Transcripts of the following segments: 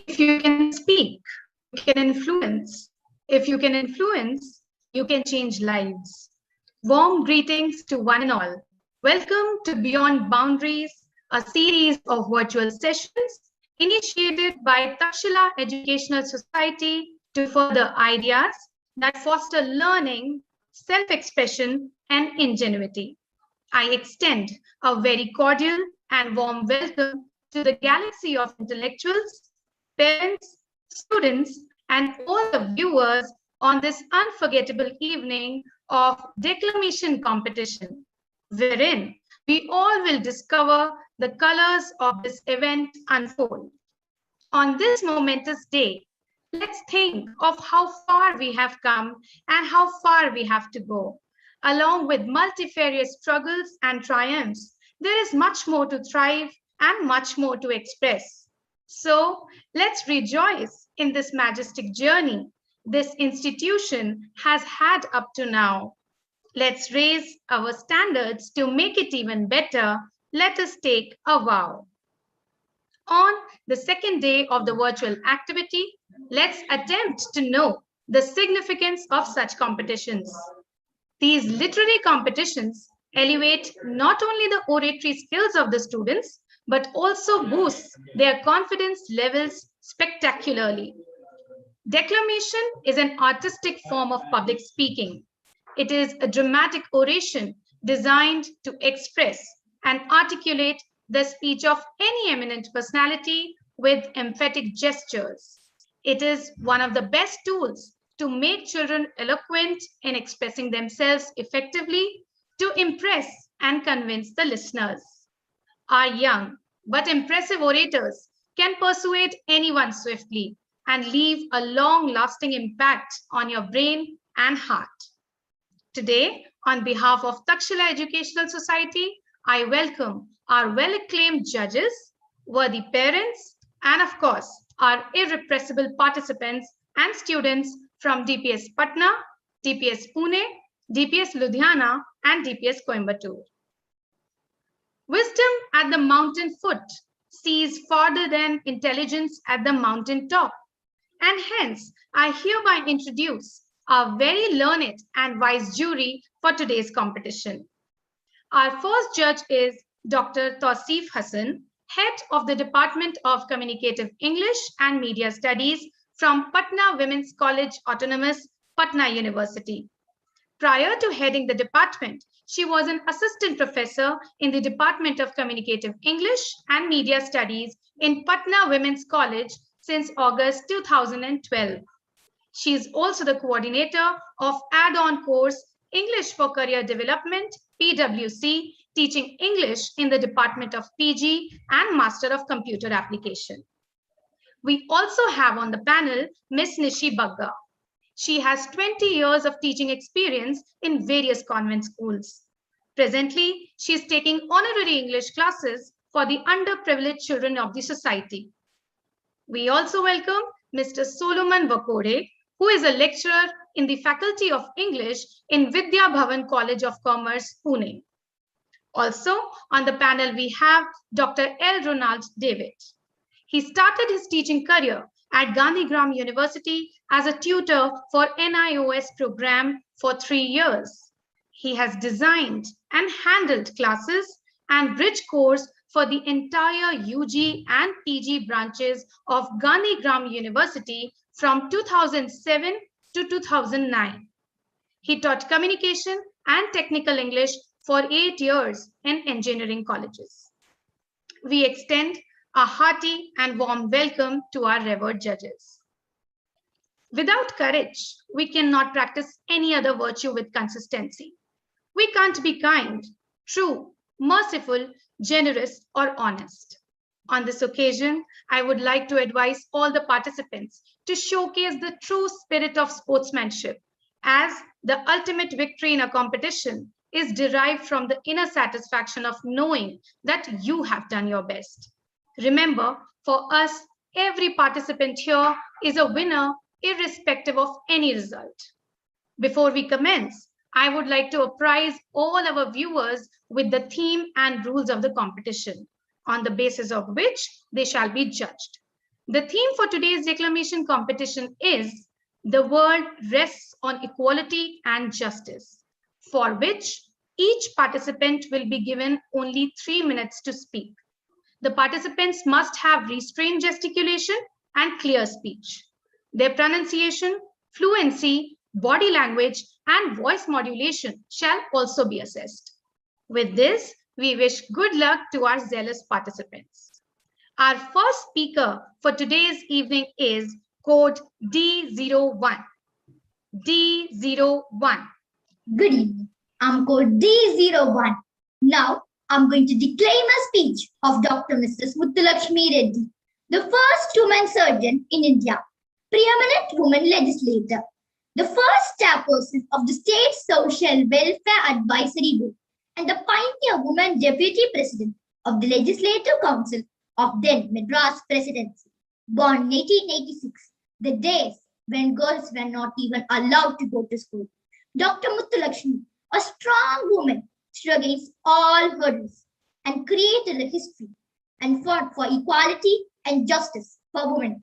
If you can speak, you can influence. If you can influence, you can change lives. Warm greetings to one and all. Welcome to Beyond Boundaries, a series of virtual sessions initiated by Takshila Educational Society to further ideas that foster learning, self-expression, and ingenuity. I extend a very cordial and warm welcome to the galaxy of intellectuals, parents, students, and all the viewers on this unforgettable evening of Declamation competition, wherein we all will discover the colors of this event unfold. On this momentous day, let's think of how far we have come and how far we have to go. Along with multifarious struggles and triumphs, there is much more to thrive and much more to express. So let's rejoice in this majestic journey this institution has had up to now. Let's raise our standards to make it even better. Let us take a vow. On the second day of the virtual activity, let's attempt to know the significance of such competitions. These literary competitions elevate not only the oratory skills of the students, but also boosts their confidence levels spectacularly. Declamation is an artistic form of public speaking. It is a dramatic oration designed to express and articulate the speech of any eminent personality with emphatic gestures. It is one of the best tools to make children eloquent in expressing themselves effectively, to impress and convince the listeners. Our young but impressive orators can persuade anyone swiftly and leave a long-lasting impact on your brain and heart. Today, on behalf of Takshila Educational Society, I welcome our well-acclaimed judges, worthy parents, and of course, our irrepressible participants and students from DPS Patna, DPS Pune, DPS Ludhiana, and DPS Coimbatore. Wisdom at the mountain foot sees farther than intelligence at the mountain top. And hence, I hereby introduce our very learned and wise jury for today's competition. Our first judge is Dr. Tasif Hassan, head of the Department of Communicative English and Media Studies from Patna Women's College Autonomous, Patna University. Prior to heading the department, she was an assistant professor in the Department of Communicative English and Media Studies in Patna Women's College since August 2012. She is also the coordinator of add-on course English for Career Development, PWC, teaching English in the Department of PG and Master of Computer Application. We also have on the panel Ms. Nishi Bagga. She has 20 years of teaching experience in various convent schools. Presently, she is taking honorary English classes for the underprivileged children of the society. We also welcome Mr. Solomon Vakode, who is a lecturer in the Faculty of English in Vidya Bhavan College of Commerce, Pune. Also on the panel, we have Dr. L. Ronald David. He started his teaching career at Gandhigram University as a tutor for NIOS program for 3 years. He has designed and handled classes and bridge course for the entire UG and PG branches of Gandhigram University from 2007 to 2009. He taught communication and technical English for 8 years in engineering colleges. We extend a hearty and warm welcome to our revered judges. Without courage, we cannot practice any other virtue with consistency. We can't be kind, true, merciful, generous, or honest. On this occasion, I would like to advise all the participants to showcase the true spirit of sportsmanship, as the ultimate victory in a competition is derived from the inner satisfaction of knowing that you have done your best. Remember, for us, every participant here is a winner irrespective of any result. Before we commence, I would like to apprise all our viewers with the theme and rules of the competition, on the basis of which they shall be judged. The theme for today's declamation competition is "The World Rests on Equality and Justice," for which each participant will be given only 3 minutes to speak. The participants must have restrained gesticulation and clear speech. Their pronunciation, fluency, body language, and voice modulation shall also be assessed. With this, we wish good luck to our zealous participants. Our first speaker for today's evening is code D01. D01. Good evening. I'm code D01. Now, I'm going to declaim a speech of Dr. Mrs. Muthulakshmi Reddy, the first woman surgeon in India, preeminent woman legislator, the first chairperson of the State Social Welfare Advisory Board, and the pioneer woman deputy president of the Legislative Council of then Madras Presidency, born in 1886, the days when girls were not even allowed to go to school. Dr. Muthulakshmi, a strong woman, stood against all hurdles and created a history and fought for equality and justice for women.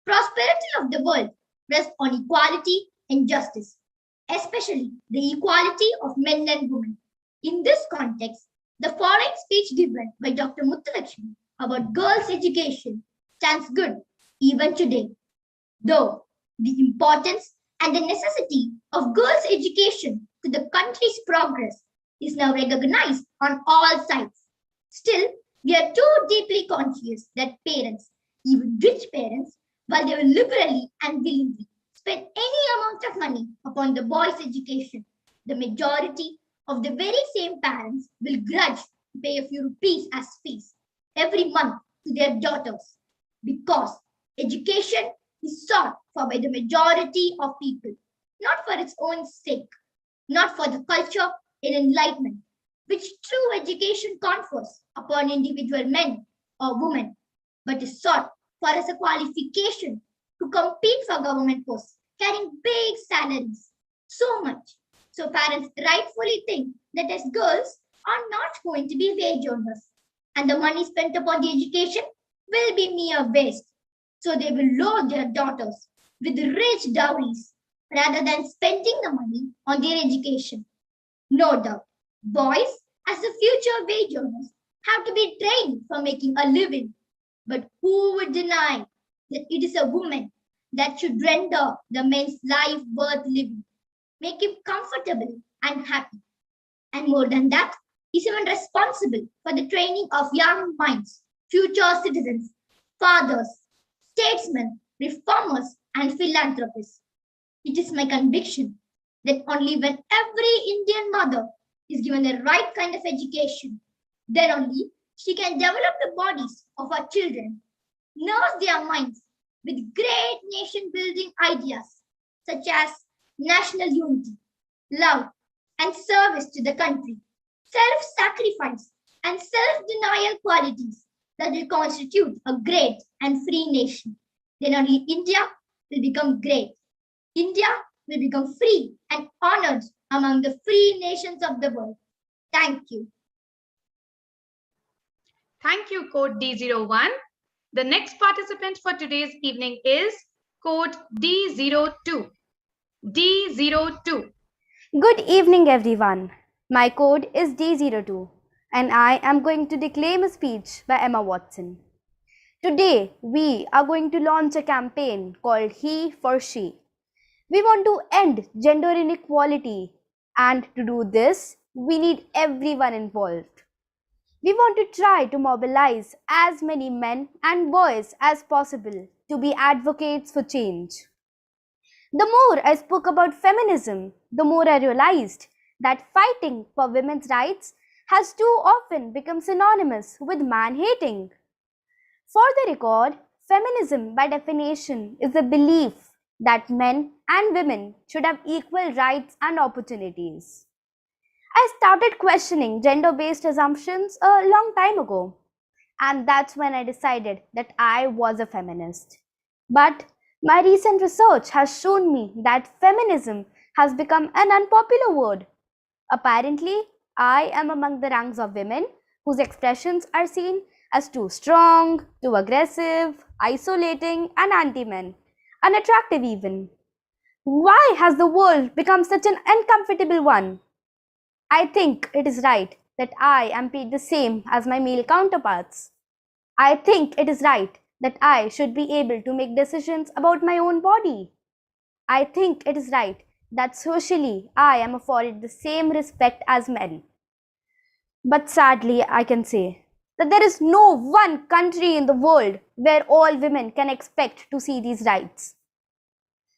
Prosperity of the world rests on equality and justice, especially the equality of men and women. In this context, the following speech given by Dr. Muthulakshmi about girls' education stands good even today, though the importance and the necessity of girls' education to the country's progress is now recognized on all sides. Still, we are too deeply conscious that parents, even rich parents, while they will liberally and willingly spend any amount of money upon the boy's education, the majority of the very same parents will grudge to pay a few rupees as fees every month to their daughters because education is sought for by the majority of people, not for its own sake, not for the culture and enlightenment which true education confers upon individual men or women, but is sought for as a qualification to compete for government posts, carrying big salaries. So much. So parents rightfully think that as girls are not going to be wage earners, and the money spent upon the education will be mere waste. So they will load their daughters with rich dowries rather than spending the money on their education. No doubt, boys, as the future wage earners, have to be trained for making a living. But who would deny that it is a woman that should render the man's life worth living, make him comfortable and happy? And more than that, is even responsible for the training of young minds, future citizens, fathers, statesmen, reformers, and philanthropists. It is my conviction that only when every Indian mother is given the right kind of education, then only she can develop the bodies of her children, nurse their minds with great nation building ideas such as national unity, love, and service to the country, self sacrifice, and self denial qualities that will constitute a great and free nation. Then only India will become great. India will become free and honored among the free nations of the world. Thank you. Thank you, code D01. The next participant for today's evening is code D02. D02. Good evening, everyone. My code is D02, and I am going to declaim a speech by Emma Watson. Today, we are going to launch a campaign called He for She. We want to end gender inequality, and to do this, we need everyone involved. We want to try to mobilize as many men and boys as possible to be advocates for change. The more I spoke about feminism, the more I realized that fighting for women's rights has too often become synonymous with man-hating. For the record, feminism by definition is the belief that men and women should have equal rights and opportunities. I started questioning gender-based assumptions a long time ago, and that's when I decided that I was a feminist. But my recent research has shown me that feminism has become an unpopular word. Apparently, I am among the ranks of women whose expressions are seen as too strong, too aggressive, isolating, and anti-men, unattractive even. Why has the world become such an uncomfortable one? I think it is right that I am paid the same as my male counterparts. I think it is right that I should be able to make decisions about my own body. I think it is right that socially I am afforded the same respect as men. But sadly, I can say that there is no one country in the world where all women can expect to see these rights.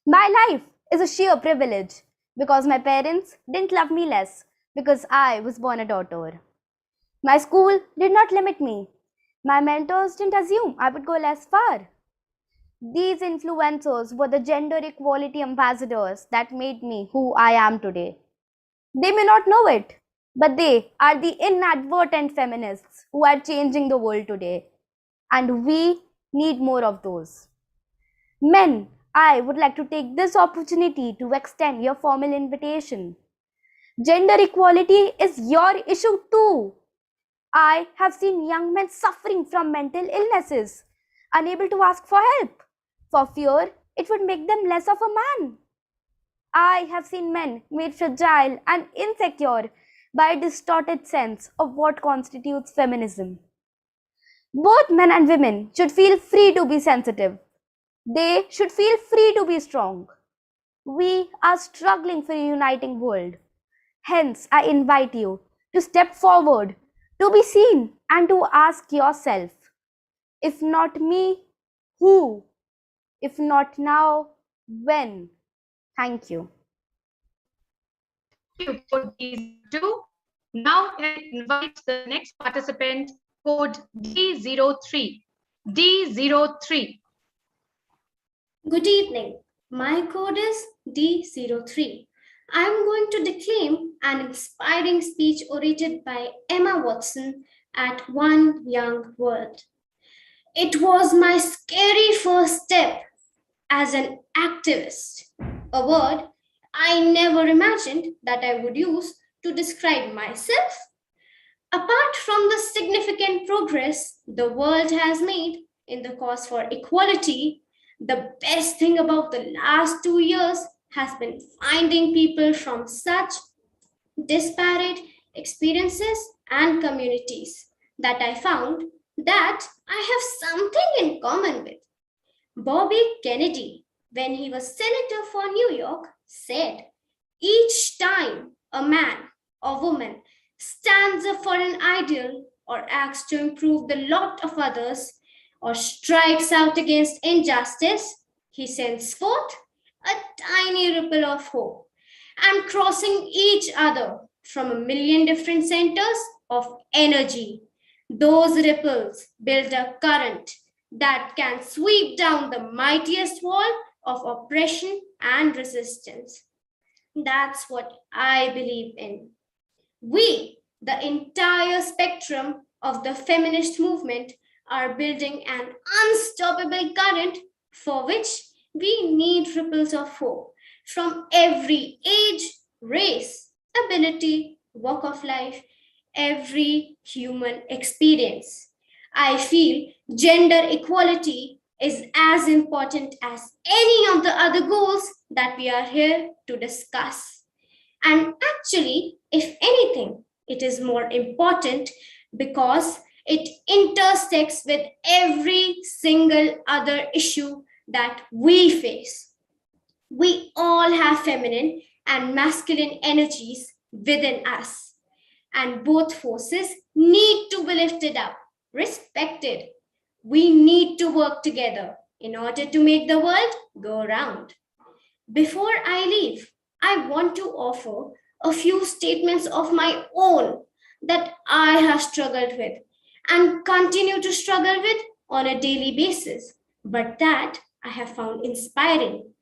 My life is a sheer privilege because my parents didn't love me less because I was born a daughter. My school did not limit me. My mentors didn't assume I would go less far. These influencers were the gender equality ambassadors that made me who I am today. They may not know it, but they are the inadvertent feminists who are changing the world today. And we need more of those. Men, I would like to take this opportunity to extend your formal invitation. Gender equality is your issue too. I have seen young men suffering from mental illnesses, unable to ask for help, for fear it would make them less of a man. I have seen men made fragile and insecure by a distorted sense of what constitutes feminism. Both men and women should feel free to be sensitive. They should feel free to be strong. We are struggling for a uniting world. Hence, I invite you to step forward, to be seen, and to ask yourself, if not me, who? If not now, when? Thank you. Thank you, code D02. Now I invite the next participant, code D03. D03. Good evening. My code is D03. I am going to declaim an inspiring speech orated by Emma Watson at One Young World. It was my scary first step as an activist, a word I never imagined that I would use to describe myself. Apart from the significant progress the world has made in the cause for equality, the best thing about the last 2 years has been finding people from such disparate experiences and communities that I found that I have something in common with. Bobby Kennedy, when he was senator for New York, said, "Each time a man or woman stands up for an ideal or acts to improve the lot of others or strikes out against injustice, he sends forth a tiny ripple of hope and crossing each other from a million different centers of energy. Those ripples build a current that can sweep down the mightiest wall of oppression and resistance." That's what I believe in. We, the entire spectrum of the feminist movement, are building an unstoppable current for which we need ripples of hope from every age, race, ability, walk of life, every human experience. I feel gender equality is as important as any of the other goals that we are here to discuss. And actually, if anything, it is more important because it intersects with every single other issue that we face. We all have feminine and masculine energies within us, and both forces need to be lifted up, respected. We need to work together in order to make the world go round. Before I leave, I want to offer a few statements of my own that I have struggled with and continue to struggle with on a daily basis, but that I have found inspiring.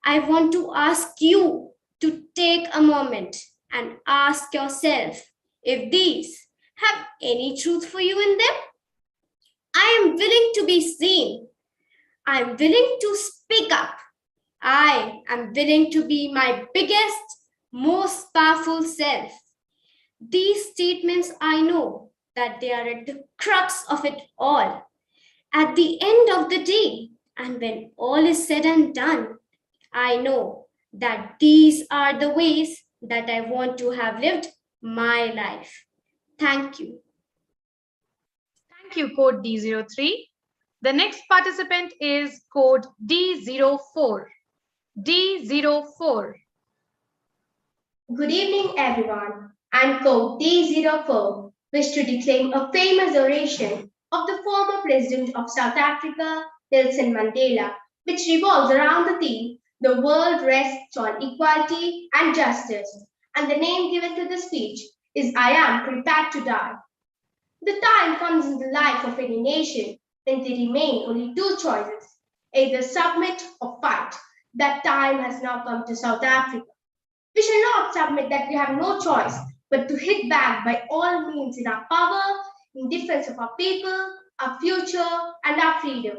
I want to ask you to take a moment and ask yourself if these have any truth for you in them. I am willing to be seen. I am willing to speak up. I am willing to be my biggest, most powerful self. These statements I know that they are at the crux of it all. At the end of the day, and when all is said and done, I know that these are the ways that I want to have lived my life. Thank you. Thank you, code D03. The next participant is code D04. D04. Good evening, everyone. I'm code D04, wish to declaim a famous oration of the former president of South Africa, Nelson Mandela, which revolves around the theme, "The world rests on equality and justice." And the name given to the speech is "I am prepared to die." The time comes in the life of any nation when there remain only two choices, either submit or fight. That time has now come to South Africa. We shall not submit that we have no choice but to hit back by all means in our power, in defense of our people, our future, and our freedom.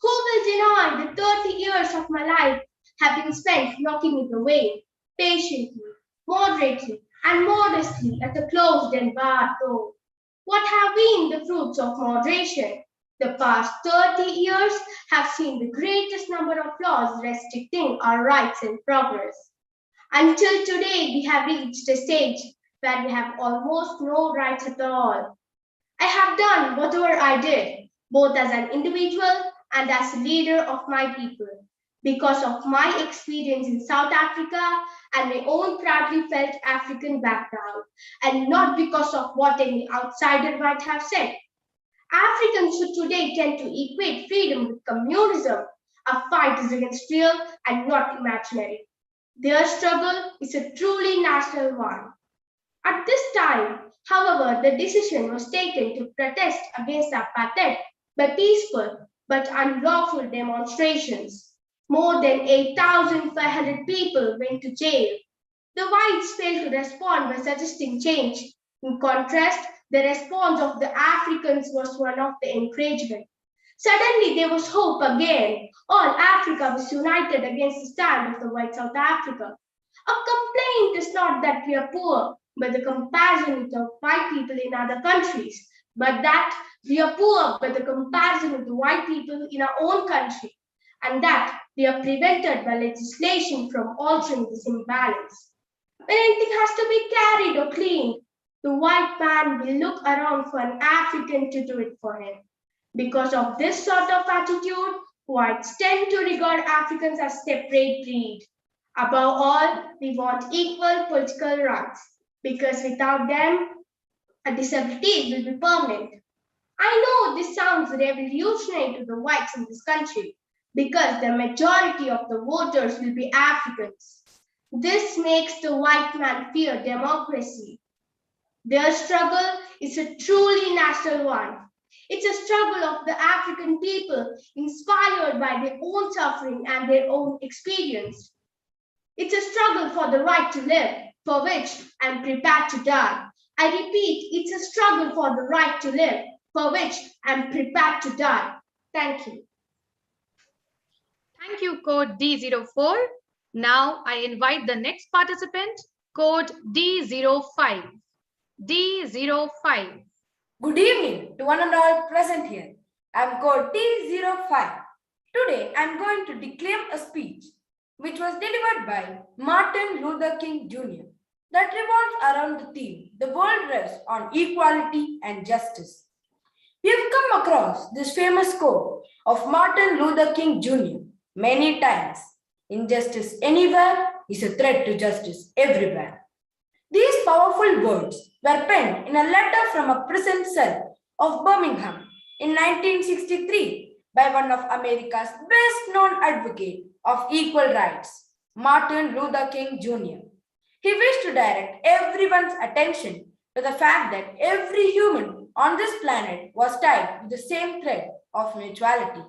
Who will deny the 30 years of my life have been spent knocking it away, patiently, moderately, and modestly at the closed and barred door? What have been the fruits of moderation? The past 30 years have seen the greatest number of laws restricting our rights and progress. Until today, we have reached a stage where we have almost no rights at all. I have done whatever I did, both as an individual and as a leader of my people, because of my experience in South Africa and my own proudly felt African background, and not because of what any outsider might have said. Africans who today tend to equate freedom with communism. Our fight is against real and not imaginary. Their struggle is a truly national one. At this time, however, the decision was taken to protest against apartheid by peaceful but unlawful demonstrations. More than 8,500 people went to jail. The whites failed to respond by suggesting change. In contrast, the response of the Africans was one of the encouragement. Suddenly there was hope again. All Africa was united against the stand of the white South Africa. A complaint is not that we are poor, but the comparison with the white people in other countries, but that we are poor by the comparison with the white people in our own country, and that we are prevented by legislation from altering this imbalance. When anything has to be carried or cleaned, the white man will look around for an African to do it for him. Because of this sort of attitude, whites tend to regard Africans as separate breed. Above all, we want equal political rights, because without them, a disability will be permanent. I know this sounds revolutionary to the whites in this country, because the majority of the voters will be Africans. This makes the white man fear democracy. Their struggle is a truly national one. It's a struggle of the African people inspired by their own suffering and their own experience. It's a struggle for the right to live, for which I'm prepared to die. I repeat, it's a struggle for the right to live, for which I'm prepared to die. Thank you. Thank you, code D04. Now I invite the next participant, code D05. D05. Good evening to one and all present here. I am code T05. Today I am going to declaim a speech which was delivered by Martin Luther King Jr. that revolves around the theme, "The world rests on equality and justice." We have come across this famous quote of Martin Luther King Jr. many times. Injustice anywhere is a threat to justice everywhere. These powerful words were penned in a letter from a prison cell of Birmingham in 1963 by one of America's best-known advocates of equal rights, Martin Luther King Jr. He wished to direct everyone's attention to the fact that every human on this planet was tied with the same thread of mutuality.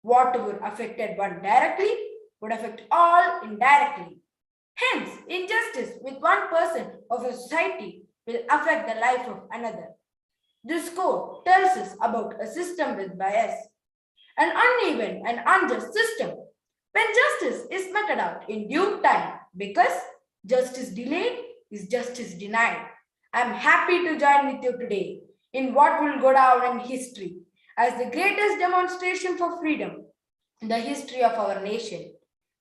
Whatever affected one directly would affect all indirectly. Hence, injustice with one person of a society will affect the life of another. This quote tells us about a system with bias, an uneven and unjust system. When justice is meted out in due time, because justice delayed is justice denied. I am happy to join with you today in what will go down in history as the greatest demonstration for freedom in the history of our nation.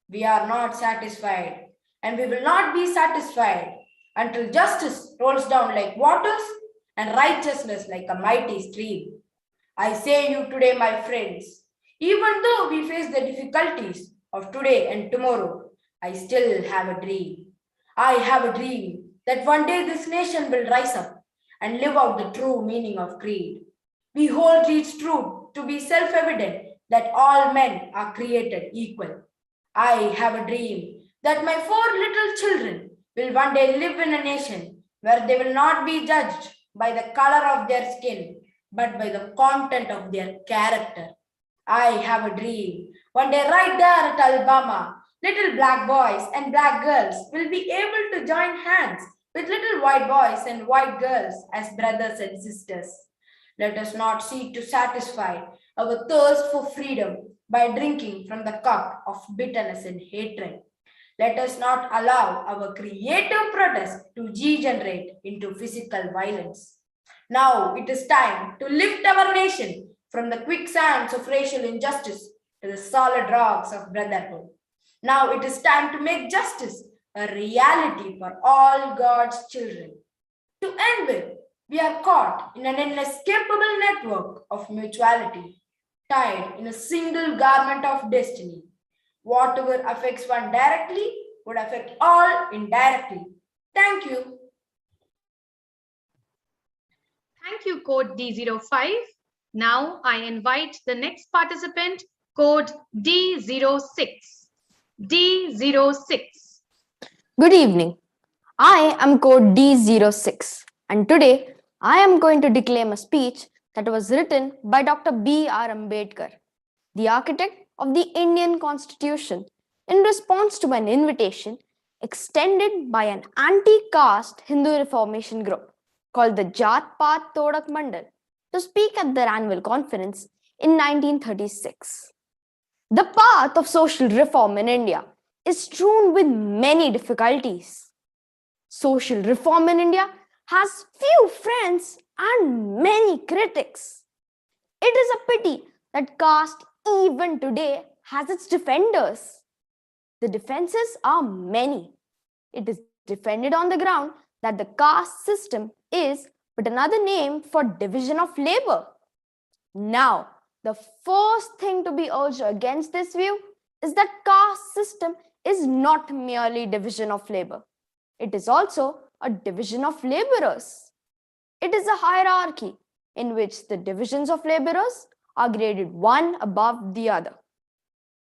We are not satisfied, and we will not be satisfied until justice rolls down like waters and righteousness like a mighty stream. I say you today, my friends, even though we face the difficulties of today and tomorrow, I still have a dream. I have a dream that one day this nation will rise up and live out the true meaning of creed. We hold its truth to be self-evident that all men are created equal. I have a dream that my four little children will one day live in a nation where they will not be judged by the color of their skin, but by the content of their character. I have a dream. One day, right there at Alabama, little black boys and black girls will be able to join hands with little white boys and white girls as brothers and sisters. Let us not seek to satisfy our thirst for freedom by drinking from the cup of bitterness and hatred. Let us not allow our creative protest to degenerate into physical violence. Now it is time to lift our nation from the quicksands of racial injustice to the solid rocks of brotherhood. Now it is time to make justice a reality for all God's children. To end with, we are caught in an inescapable network of mutuality, tied in a single garment of destiny. Whatever affects one directly would affect all indirectly. Thank you. Thank you, code D05. Now I invite the next participant, code D06. D06. Good evening. I am code D06 and today I am going to declaim a speech that was written by Dr. B.R. Ambedkar, the architect of the Indian Constitution, in response to an invitation extended by an anti-caste Hindu reformation group called the Jat Paat Todak Mandal to speak at their annual conference in 1936. The path of social reform in India is strewn with many difficulties. Social reform in India has few friends and many critics. It is a pity that caste even today has its defenders. The defenses are many. It is defended on the ground that the caste system is but another name for division of labor. Now, the first thing to be urged against this view is that caste system is not merely division of labor. It is also a division of laborers. It is a hierarchy in which the divisions of laborers are graded one above the other.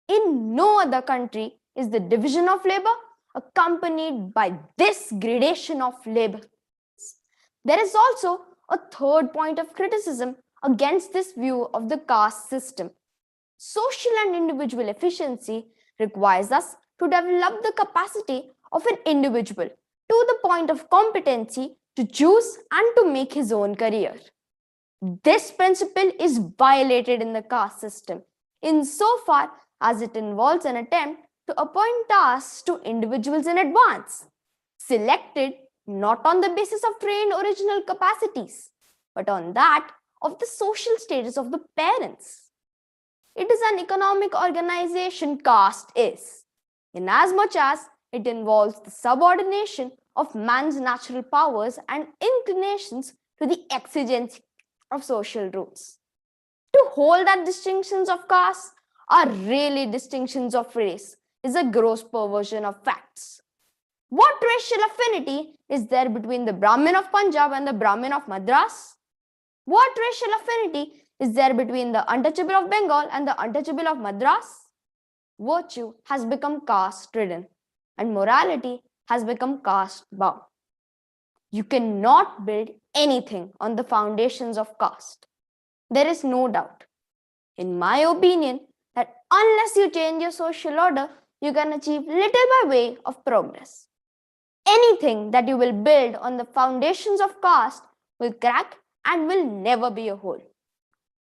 In no other country is the division of labor accompanied by this gradation of labor. There is also a third point of criticism against this view of the caste system. Social and individual efficiency requires us to develop the capacity of an individual to the point of competency to choose and to make his own career. This principle is violated in the caste system insofar as it involves an attempt to appoint tasks to individuals in advance, selected not on the basis of trained original capacities, but on that of the social status of the parents. It is an economic organization caste is, inasmuch as it involves the subordination of man's natural powers and inclinations to the exigency of social rules. To hold that distinctions of caste are really distinctions of race is a gross perversion of facts. What racial affinity is there between the Brahmin of Punjab and the Brahmin of Madras? What racial affinity is there between the untouchable of Bengal and the untouchable of Madras? Virtue has become caste-ridden and morality has become caste-bound. You cannot build anything on the foundations of caste. There is no doubt, in my opinion, that unless you change your social order, you can achieve little by way of progress. Anything that you will build on the foundations of caste will crack and will never be a whole.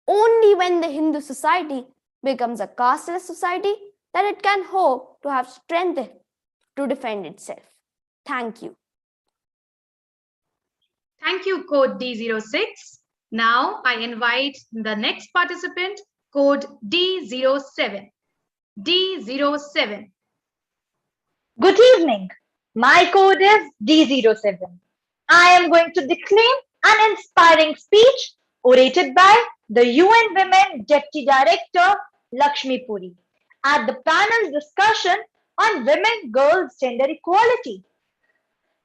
Only when the Hindu society becomes a casteless society that it can hope to have strength to defend itself. Thank you. Thank you, code D06. Now I invite the next participant, code D07. D07. Good evening. My code is D07. I am going to declaim an inspiring speech orated by the UN Women Deputy Director Lakshmi Puri at the panel's discussion on women girls gender equality.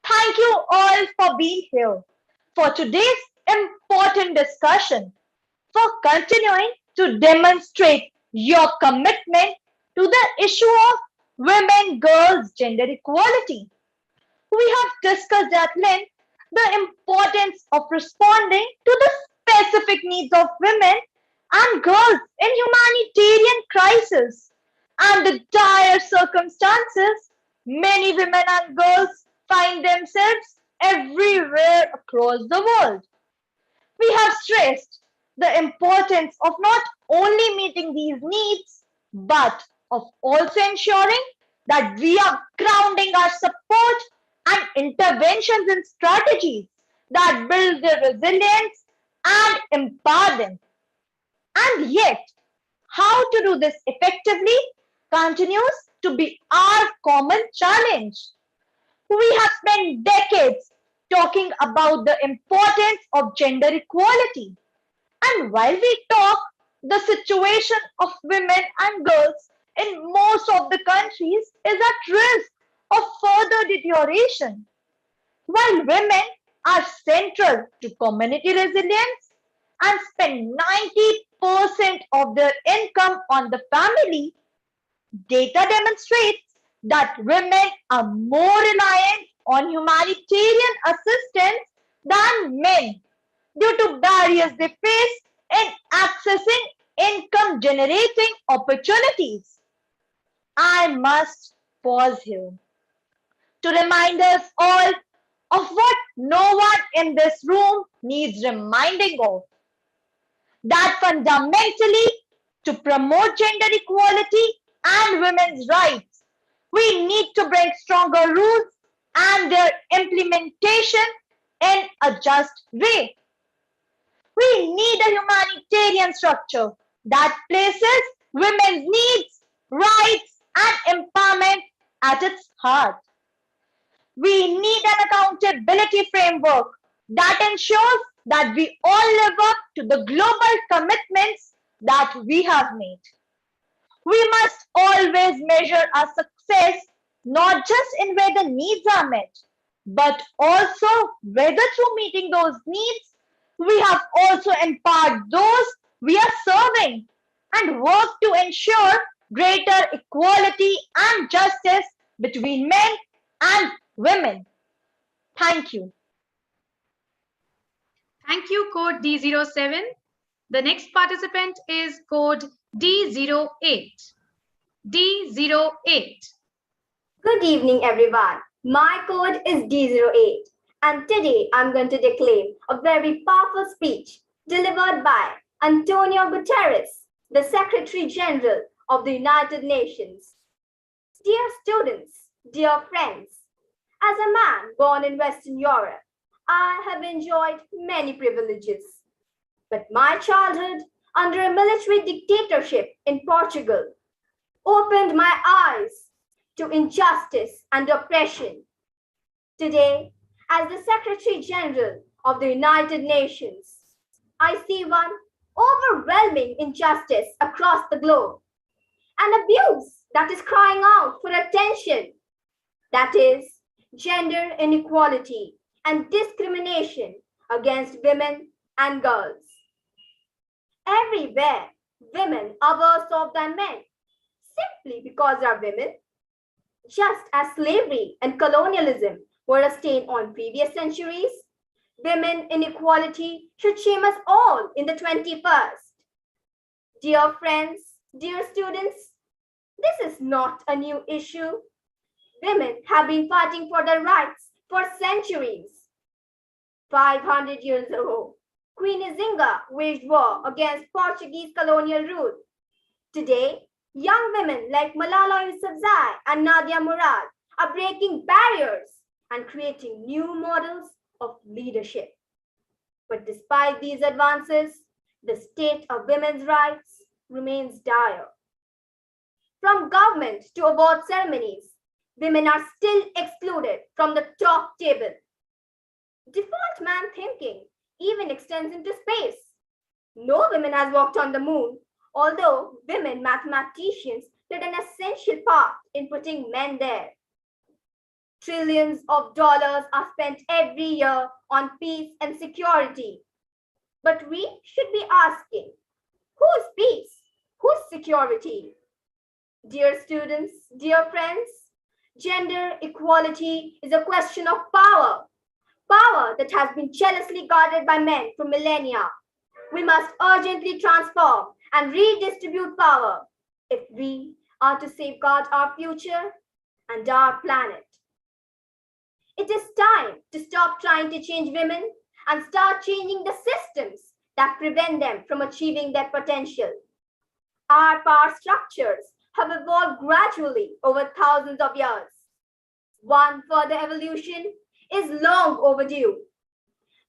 Thank you all for being here for today's important discussion, for continuing to demonstrate your commitment to the issue of women girls gender equality. We have discussed at length the importance of responding to the specific needs of women and girls in humanitarian crisis and the dire circumstances many women and girls find themselves everywhere across the world. We have stressed the importance of not only meeting these needs, but of also ensuring that we are grounding our support and interventions in strategies that build their resilience and empower them. And yet, how to do this effectively continues to be our common challenge. We have spent decades talking about the importance of gender equality. And while we talk, the situation of women and girls in most of the countries is at risk of further deterioration. While women are central to community resilience and spend 90% of their income on the family, data demonstrates that women are more reliant on humanitarian assistance than men due to barriers they face in accessing income generating opportunities. I must pause here to remind us all of what no one in this room needs reminding of, that fundamentally, to promote gender equality and women's rights, we need to bring stronger rules and their implementation in a just way. We need a humanitarian structure that places women's needs, rights, and empowerment at its heart. We need an accountability framework that ensures that we all live up to the global commitments that we have made. We must always measure our success not just in where the needs are met, but also whether through meeting those needs, we have also empowered those we are serving and work to ensure greater equality and justice between men and women. Thank you. Thank you, code D07. The next participant is code D08. D08. Good evening, everyone. My code is D08, and today I'm going to declaim a very powerful speech delivered by Antonio Guterres, the Secretary General of the United Nations. Dear students, dear friends, as a man born in Western Europe, I have enjoyed many privileges. But my childhood under a military dictatorship in Portugal opened my eyes to injustice and oppression. Today, as the Secretary General of the United Nations, I see one overwhelming injustice across the globe, an abuse that is crying out for attention. That is gender inequality and discrimination against women and girls. Everywhere, women are worse off than men simply because they are women. Just as slavery and colonialism were a stain on previous centuries, women inequality should shame us all in the 21st. Dear friends, dear students, this is not a new issue. Women have been fighting for their rights for centuries. 500 years ago, Queen Izinga waged war against Portuguese colonial rule. Today, young women like Malala Yousafzai and Nadia Murad are breaking barriers and creating new models of leadership. But despite these advances, the state of women's rights remains dire. From government to award ceremonies, women are still excluded from the top table. Default man thinking even extends into space. No woman has walked on the moon, although women mathematicians played an essential part in putting men there. Trillions of dollars are spent every year on peace and security. But we should be asking, whose peace? Whose security? Dear students, dear friends, gender equality is a question of power. Power that has been jealously guarded by men for millennia. We must urgently transform and redistribute power if we are to safeguard our future and our planet. It is time to stop trying to change women and start changing the systems that prevent them from achieving their potential. Our power structures have evolved gradually over thousands of years. One further evolution is long overdue.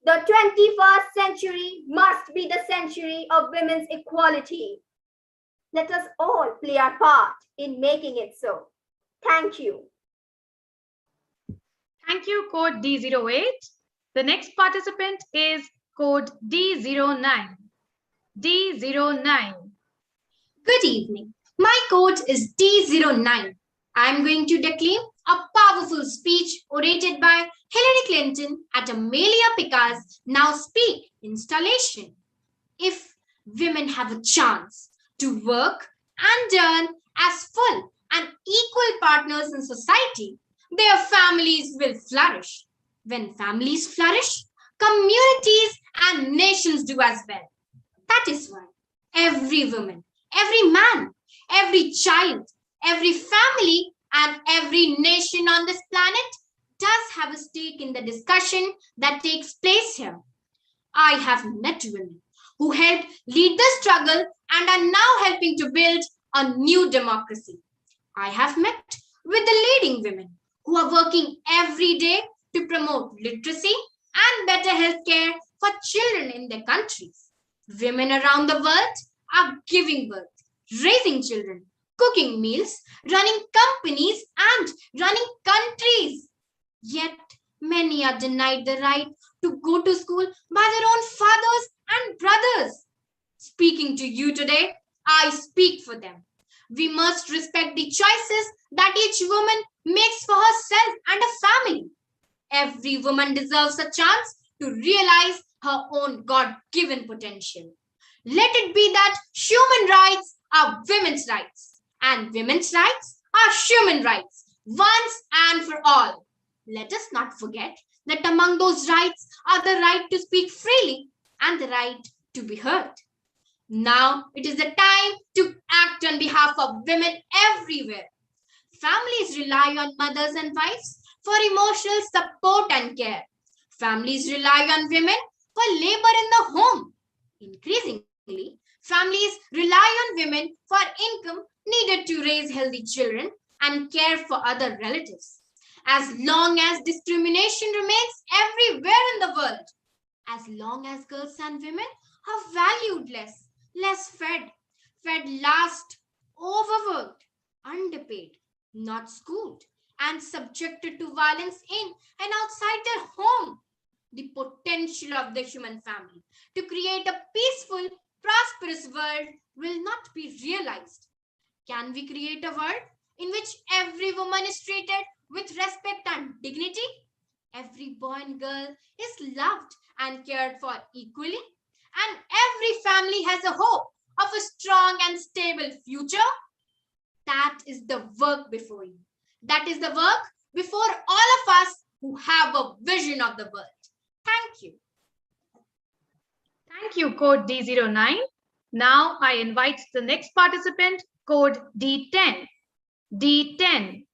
The 21st century must be the century of women's equality. Let us all play our part in making it so. Thank you. Thank you, code D08. The next participant is code D09. D09. Good evening. My code is D09. I am going to declaim a powerful speech orated by Hillary Clinton at Amelia Pica's Now Speak installation. If women have a chance to work and earn as full and equal partners in society, their families will flourish. When families flourish, communities and nations do as well. That is why every woman, every man, every child, every family, and every nation on this planet does have a stake in the discussion that takes place here. I have met women who helped lead the struggle and are now helping to build a new democracy. I have met with the leading women who are working every day to promote literacy and better healthcare for children in their countries. Women around the world are giving birth, raising children, cooking meals, running companies, and running countries. Yet many are denied the right to go to school by their own fathers and brothers. Speaking to you today, I speak for them. We must respect the choices that each woman makes for herself and a family. Every woman deserves a chance to realize her own God-given potential. Let it be that human rights are women's rights, and women's rights are human rights, once and for all. Let us not forget that among those rights are the right to speak freely and the right to be heard. Now it is the time to act on behalf of women everywhere. Families rely on mothers and wives for emotional support and care. Families rely on women for labor in the home. Increasingly, families rely on women for income needed to raise healthy children and care for other relatives. As long as discrimination remains everywhere in the world, as long as girls and women are valued less fed last, overworked, underpaid, not schooled, and subjected to violence in and outside their home, the potential of the human family to create a peaceful, prosperous world will not be realized. Can we create a world in which every woman is treated with respect and dignity? Every boy and girl is loved and cared for equally, and every family has a hope of a strong and stable future? That is the work before you. That is the work before all of us who have a vision of the world. Thank you. Thank you, code D09. Now I invite the next participant, code D10. D10.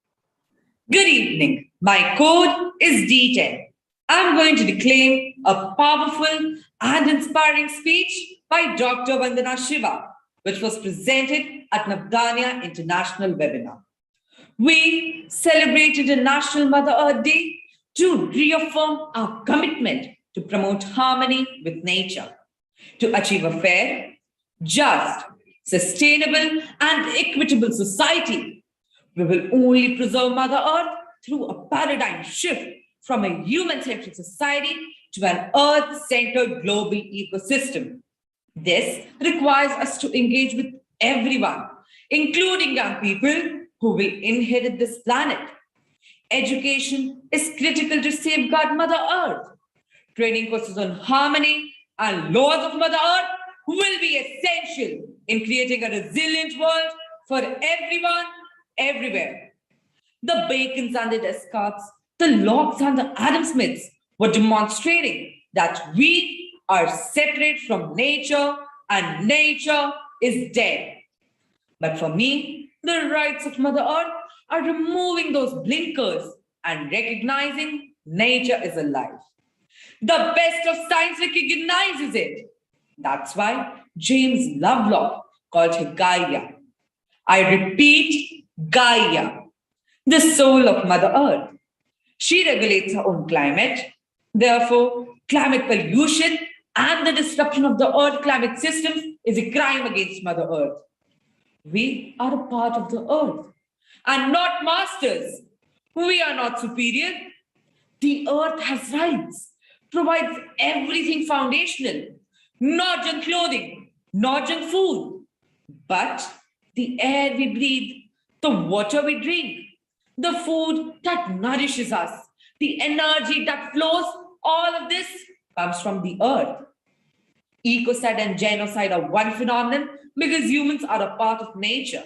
Good evening. My code is D10. I'm going to declaim a powerful and inspiring speech by Dr. Vandana Shiva, which was presented at Navdanya International Webinar. We celebrate International Mother Earth Day to reaffirm our commitment to promote harmony with nature, to achieve a fair, just, sustainable, and equitable society. We will only preserve Mother Earth through a paradigm shift from a human-centric society to an Earth-centered global ecosystem. This requires us to engage with everyone, including young people who will inherit this planet. Education is critical to safeguard Mother Earth. Training courses on harmony and laws of Mother Earth will be essential in creating a resilient world for everyone, everywhere. The Bacons and the Descartes, the Locks and the Adam Smiths were demonstrating that we are separate from nature and nature is dead. But for me, the rights of Mother Earth are removing those blinkers and recognizing nature is alive. The best of science recognizes it. That's why James Lovelock called her Gaia. I repeat, Gaia, the soul of Mother Earth. She regulates her own climate. Therefore, climate pollution and the disruption of the Earth climate systems is a crime against Mother Earth. We are a part of the Earth and not masters. We are not superior. The Earth has rights, provides everything foundational, not just clothing, not just food, but the air we breathe, the water we drink, the food that nourishes us, the energy that flows, all of this comes from the earth. Ecocide and genocide are one phenomenon because humans are a part of nature.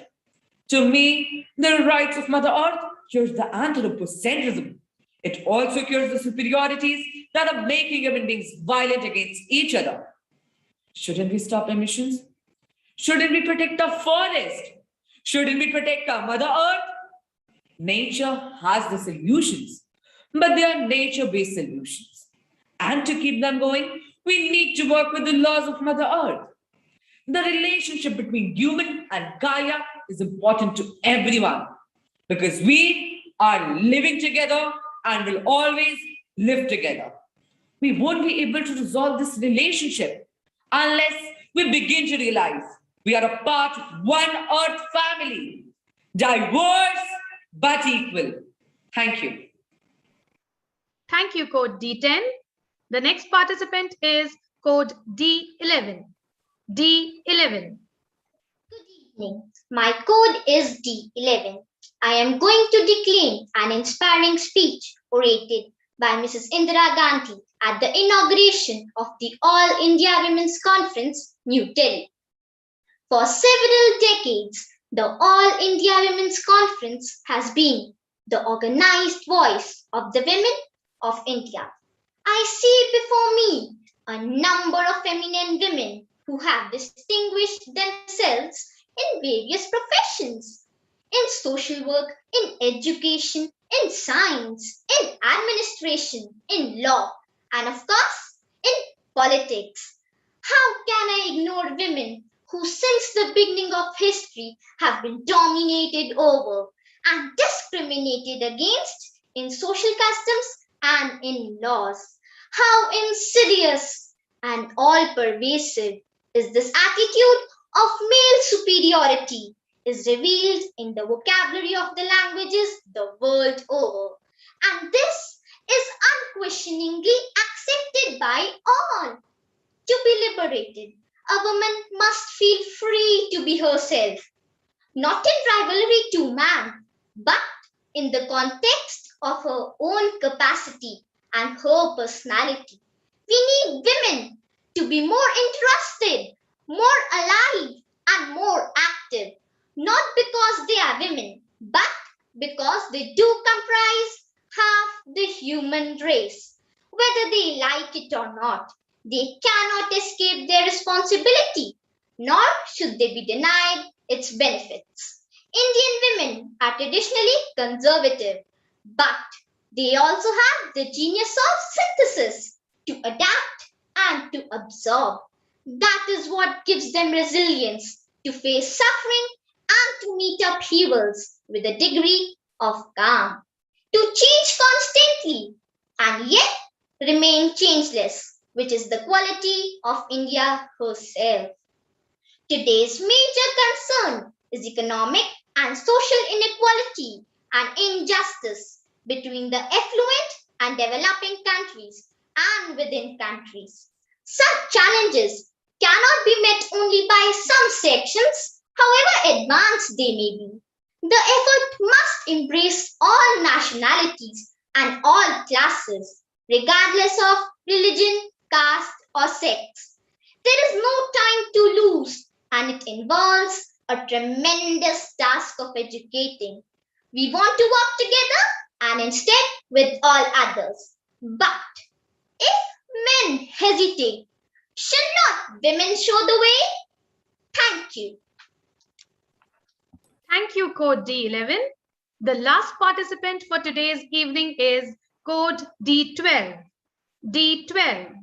To me, the rights of Mother Earth cures the anthropocentrism. It also cures the superiorities that are making human beings violent against each other. Shouldn't we stop emissions? Shouldn't we protect our forest? Shouldn't we protect our Mother Earth? Nature has the solutions, but they are nature-based solutions. And to keep them going, we need to work with the laws of Mother Earth. The relationship between human and Gaia is important to everyone because we are living together and will always live together. We won't be able to resolve this relationship unless we begin to realize we are a part of one Earth family, diverse but equal. Thank you. Thank you, code D10. The next participant is code D11. D11. Good evening. My code is D11. I am going to declaim an inspiring speech orated by Mrs. Indira Gandhi at the inauguration of the All India Women's Conference, New Delhi. For several decades, the All India Women's Conference has been the organized voice of the women of India. I see before me a number of eminent women who have distinguished themselves in various professions, in social work, in education, in science, in administration, in law, and of course, in politics. How can I ignore women who since the beginning of history have been dominated over and discriminated against in social customs and in laws? How insidious and all-pervasive is this attitude of male superiority is revealed in the vocabulary of the languages the world over. And this is unquestioningly accepted by all. To be liberated, a woman must feel free to be herself, not in rivalry to man, but in the context of her own capacity and her personality. We need women to be more interested, more alive, and more active, not because they are women, but because they do comprise half the human race. Whether they like it or not, they cannot escape their responsibility, nor should they be denied its benefits. Indian women are traditionally conservative, but they also have the genius of synthesis to adapt and to absorb. That is what gives them resilience to face suffering and to meet upheavals with a degree of calm, to change constantly and yet remain changeless, which is the quality of India herself. Today's major concern is economic and social inequality and injustice between the affluent and developing countries and within countries. Such challenges cannot be met only by some sections, however advanced they may be. The effort must embrace all nationalities and all classes, regardless of religion, caste, or sex. There is no time to lose, and it involves a tremendous task of educating. We want to work together and instead with all others. But if men hesitate, should not women show the way? Thank you. Thank you, Code D11. The last participant for today's evening is Code D12. D12.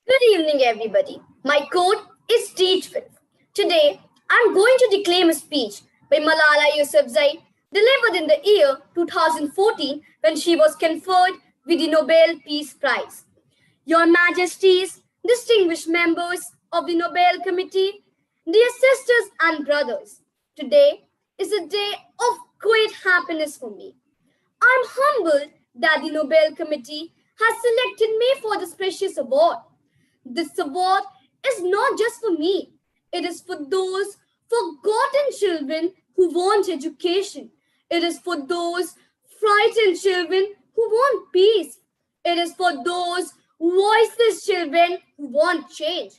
Good evening, everybody. My code is D12. Today, I'm going to declaim a speech by Malala Yousafzai delivered in the year 2014 when she was conferred with the Nobel Peace Prize. Your Majesties, distinguished members of the Nobel Committee, dear sisters and brothers, today is a day of great happiness for me. I'm humbled that the Nobel Committee has selected me for this precious award. This award is not just for me. It is for those forgotten children who want education. It is for those frightened children who want peace. It is for those voiceless children who want change.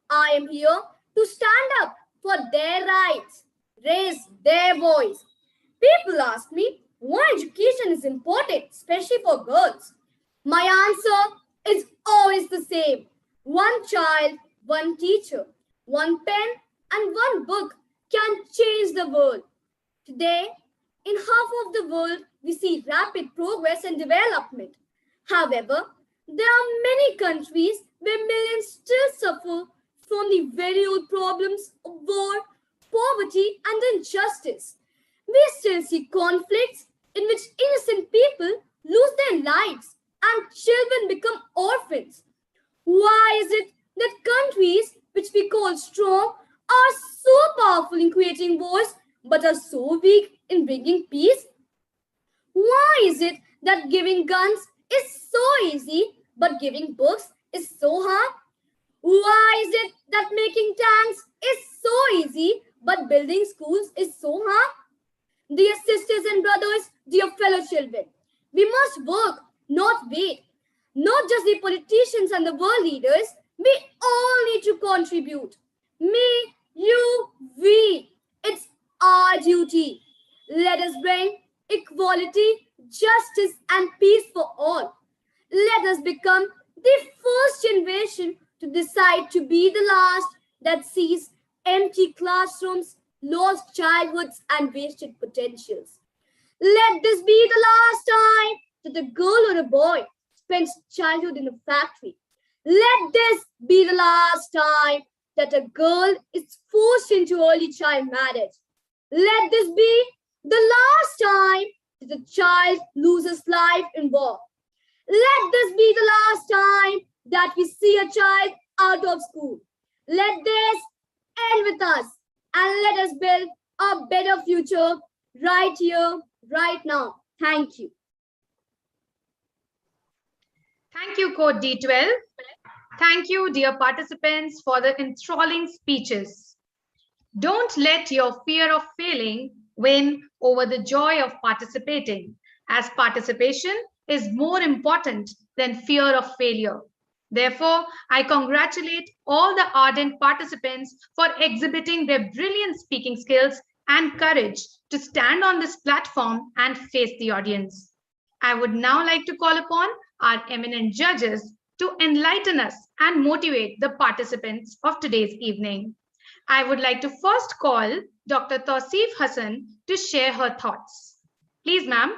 I am here to stand up for their rights, raise their voice. People ask me why education is important, especially for girls. My answer is always the same. One child, one teacher, one pen and one book can change the world. Today, in half of the world, we see rapid progress and development. However, there are many countries where millions still suffer from the very old problems of war, poverty, and injustice. We still see conflicts in which innocent people lose their lives and children become orphans. Why is it that countries which we call strong are so powerful in creating wars but are so weak in bringing peace? Why is it that giving guns is so easy but giving books is so hard? Why is it that making tanks is so easy but building schools is so hard? Dear sisters and brothers, dear fellow children, we must work, not wait. Not just the politicians and the world leaders, we all need to contribute. Me, you, we. It's our duty. Let us bring equality, justice, and peace for all. Let us become the first generation to decide to be the last that sees empty classrooms, lost childhoods, and wasted potentials. Let this be the last time that a girl or a boy spends childhood in a factory. Let this be the last time that a girl is forced into early child marriage. Let this be the last time that a child loses life in war. Let this be the last time that we see a child out of school. Let this end with us and let us build a better future right here, right now. Thank you. Thank you, Code D12. Thank you, dear participants, for the enthralling speeches. Don't let your fear of failing win over the joy of participating, as participation is more important than fear of failure. Therefore, I congratulate all the ardent participants for exhibiting their brilliant speaking skills and courage to stand on this platform and face the audience. I would now like to call upon our eminent judges to enlighten us and motivate the participants of today's evening. I would like to first call Dr. Tasif Hassan to share her thoughts. Please, ma'am.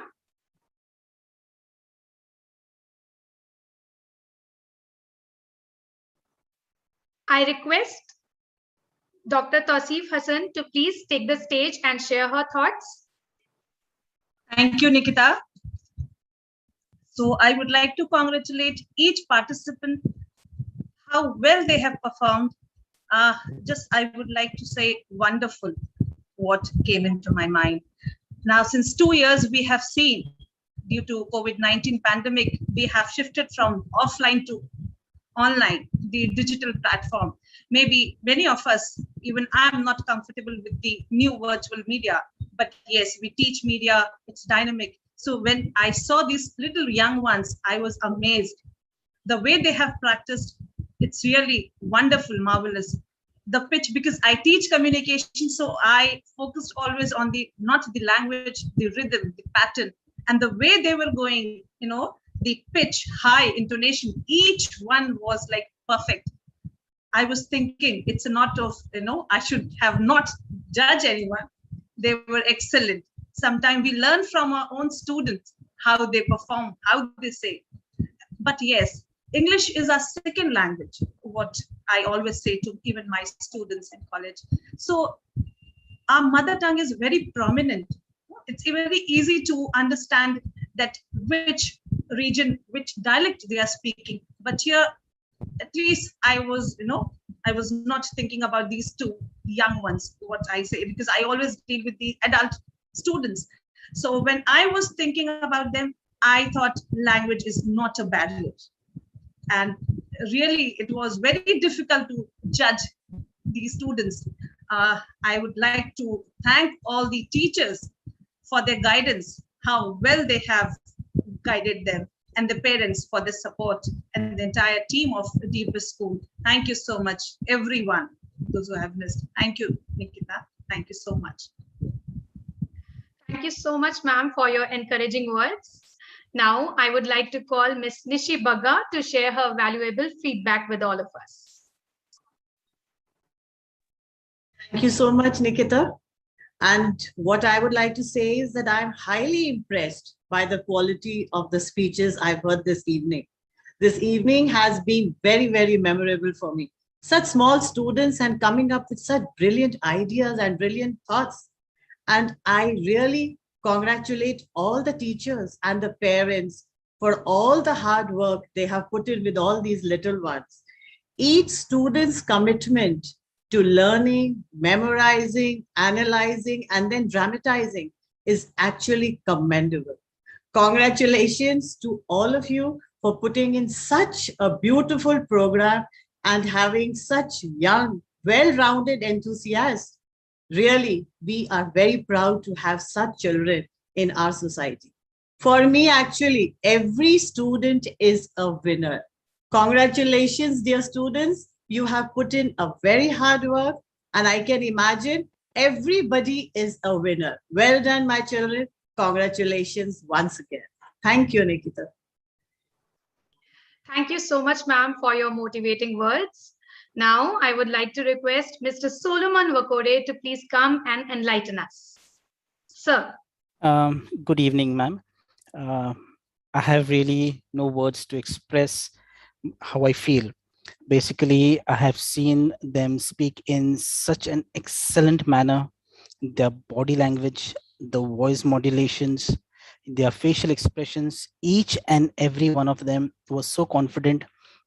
I request Dr. Tasif Hassan to please take the stage and share her thoughts. Thank you, Nikita. So I would like to congratulate each participant, how well they have performed. I would like to say wonderful, what came into my mind. Now, since 2 years, we have seen, due to COVID-19 pandemic, we have shifted from offline to online, the digital platform. Maybe many of us, even I'm not comfortable with the new virtual media, but yes, we teach media, it's dynamic. So when I saw these little young ones, I was amazed. The way they have practiced, it's really wonderful, marvelous. The pitch, because I teach communication, so I focused always on the, not the language, the rhythm, the pattern, and the way they were going, the pitch, high intonation, each one was like perfect. I was thinking it's not of, I should have not judge anyone. They were excellent. Sometimes we learn from our own students, how they perform, how they say. But yes, English is our second language, what I always say to even my students in college. So our mother tongue is very prominent. It's very easy to understand that which region, which dialect they are speaking. But here, at least I was not thinking about these two young ones, what I say, because I always deal with the adult students. So when I was thinking about them, I thought language is not a barrier. And really, it was very difficult to judge these students. I would like to thank all the teachers for their guidance, how well they have guided them, and the parents for the support, and the entire team of Deepa School. Thank you so much, everyone, those who have missed. Thank you, Nikita. Thank you so much. Thank you so much, ma'am, for your encouraging words. Now, I would like to call Ms. Nishi Bagga to share her valuable feedback with all of us. Thank you so much, Nikita. And what I would like to say is that I'm highly impressed by the quality of the speeches I've heard this evening. This evening has been very, very memorable for me. Such small students and coming up with such brilliant ideas and brilliant thoughts. And I really congratulate all the teachers and the parents for all the hard work they have put in with all these little ones. Each student's commitment to learning, memorizing, analyzing, and then dramatizing is actually commendable. Congratulations to all of you for putting in such a beautiful program and having such young, well-rounded enthusiasts. Really, we are very proud to have such children in our society. For me, actually, every student is a winner. Congratulations, dear students. You have put in a very hard work, and I can imagine everybody is a winner. Well done, my children. Congratulations once again. Thank you, Nikita. Thank you so much, ma'am, for your motivating words. Now, I would like to request Mr. Solomon Wakore to please come and enlighten us. Sir. Good evening, ma'am. I have really no words to express how I feel. Basically, I have seen them speak in such an excellent manner. Their body language, the voice modulations, their facial expressions, each and every one of them was so confident.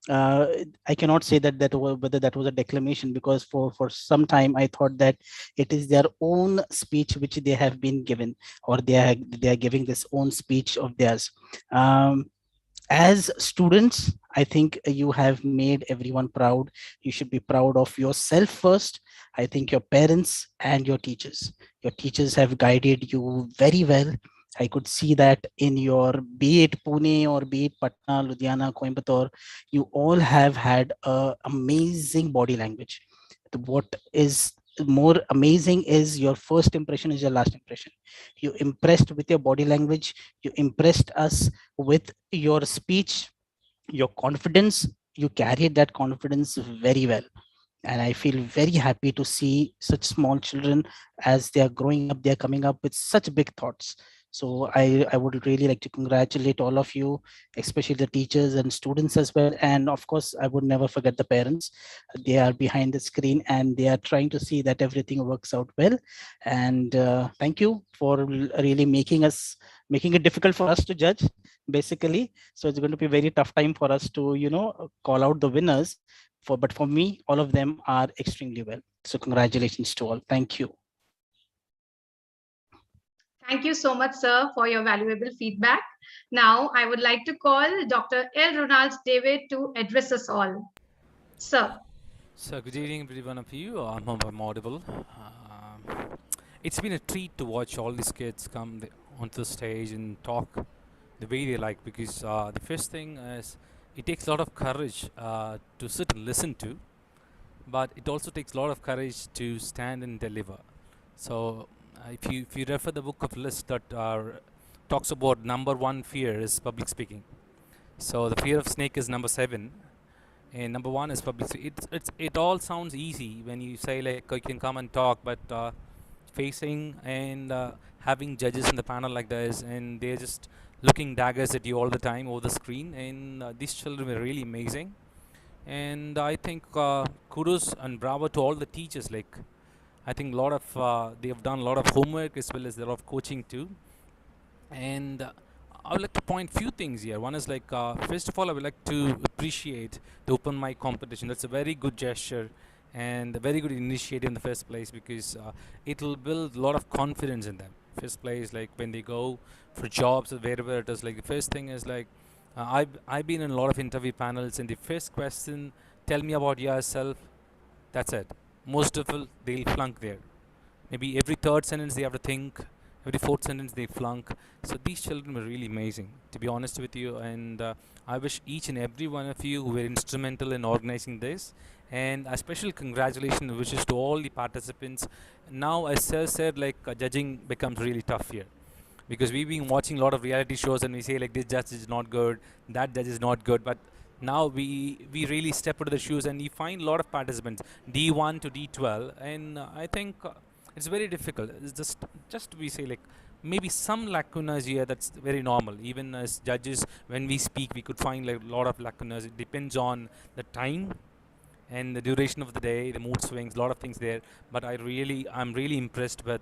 I cannot say that whether that was a declamation, because for some time I thought that it is their own speech which they have been given, or they are giving this own speech of theirs. As students, I think you have made everyone proud. You should be proud of yourself first. I think your parents and your teachers. Your teachers have guided you very well. I could see that in your, be it Pune or be it Patna, Ludhiana, Coimbatore, you all have had an amazing body language. What is more amazing is your first impression is your last impression. You impressed with your body language. You impressed us with your speech, your confidence. You carried that confidence very well. And I feel very happy to see such small children as they are growing up, they are coming up with such big thoughts. So I would really like to congratulate all of you, especially the teachers and students as well. And of course, I would never forget the parents. They are behind the screen and they are trying to see that everything works out well. And thank you for really making it difficult for us to judge. basically. So it's going to be a very tough time for us to, call out the winners. But for me, all of them are extremely well. So congratulations to all. Thank you. Thank you so much, sir, for your valuable feedback. Now, I would like to call Dr. L. Ronald David to address us all. Sir. So, good evening, every one of you. I hope I'm audible. It's been a treat to watch all these kids come onto the stage and talk the way they like, because the first thing is it takes a lot of courage to sit and listen to, but it also takes a lot of courage to stand and deliver. So, if you refer the book of lists that talks about number one fear is public speaking. So the fear of snake is number 7, and number 1 is public speaking. It all sounds easy when you say like you can come and talk, but facing and having judges in the panel like this, and they're just looking daggers at you all the time over the screen, and these children were really amazing. And I think kudos and bravo to all the teachers. Like, I think a lot of they have done a lot of homework as well as a lot of coaching too. And I would like to point few things here. One is like, first of all, I would like to appreciate the open mic competition. That's a very good gesture and a very good initiative in the first place, because it will build a lot of confidence in them. First place, like when they go for jobs or wherever it is, like the first thing is like, I've been in a lot of interview panels, and the first question, tell me about yourself, that's it. Most of it, they'll flunk there. Maybe every third sentence they have to think, every fourth sentence they flunk. So these children were really amazing, to be honest with you. And I wish each and every one of you who were instrumental in organizing this. And a special congratulations wishes to all the participants. Now, as Sir said, like judging becomes really tough here, because we've been watching a lot of reality shows and we say like this judge is not good, that judge is not good. But now we really step into the shoes and we find a lot of participants, D1 to D12, and I think it's very difficult. It's just we say like maybe some lacunas here, that's very normal. Even as judges, when we speak, we could find like a lot of lacunas. It depends on the time and the duration of the day, the mood swings, a lot of things there. But I'm really impressed with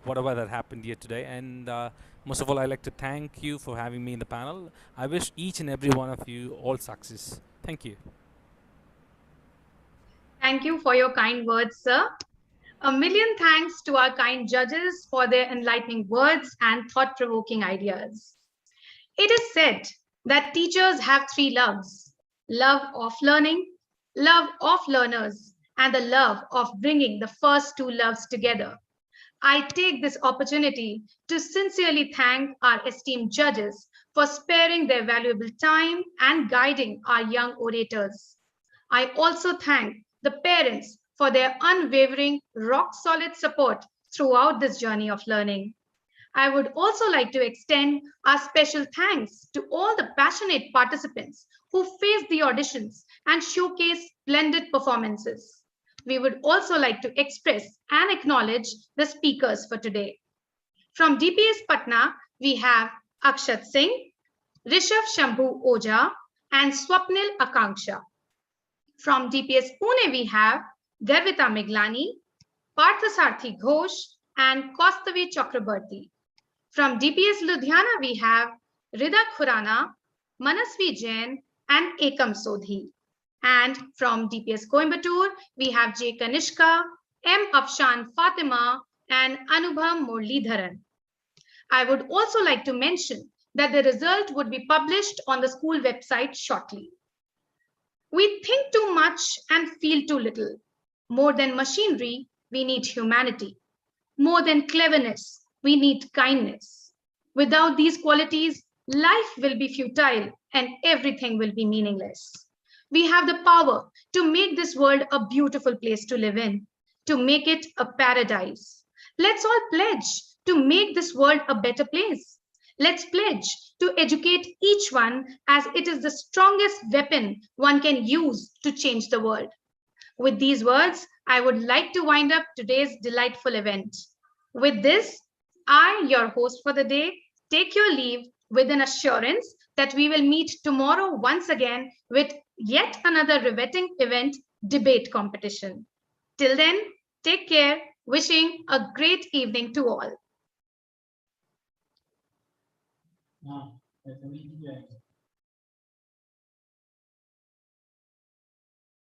whatever that happened here today. And most of all, I'd like to thank you for having me in the panel. I wish each and every one of you all success. Thank you. Thank you for your kind words, sir. A million thanks to our kind judges for their enlightening words and thought-provoking ideas. It is said that teachers have 3 loves: love of learning, love of learners, and the love of bringing the first 2 loves together. I take this opportunity to sincerely thank our esteemed judges for sparing their valuable time and guiding our young orators. I also thank the parents for their unwavering, rock-solid support throughout this journey of learning. I would also like to extend our special thanks to all the passionate participants who faced the auditions and showcased splendid performances. We would also like to express and acknowledge the speakers for today. From DPS Patna, we have Akshat Singh, Rishabh Shambhu Oja, and Swapnil Akanksha. From DPS Pune, we have Garvita Miglani, Parthasarthi Ghosh, and Kaustavi Chakrabarti. From DPS Ludhiana, we have Rida Khurana, Manasvi Jain, and Ekam Sodhi. And from DPS Coimbatore, we have J. Kanishka, M. Afshan Fatima, and Anubham Murlidharan. I would also like to mention that the result would be published on the school website shortly. We think too much and feel too little. More than machinery, we need humanity. More than cleverness, we need kindness. Without these qualities, life will be futile and everything will be meaningless. We have the power to make this world a beautiful place to live in, to make it a paradise. Let's all pledge to make this world a better place. Let's pledge to educate each one, as it is the strongest weapon one can use to change the world. With these words, I would like to wind up today's delightful event. With this, I, your host for the day, take your leave with an assurance that we will meet tomorrow once again with yet another riveting event, debate competition. Till then, take care, wishing a great evening to all.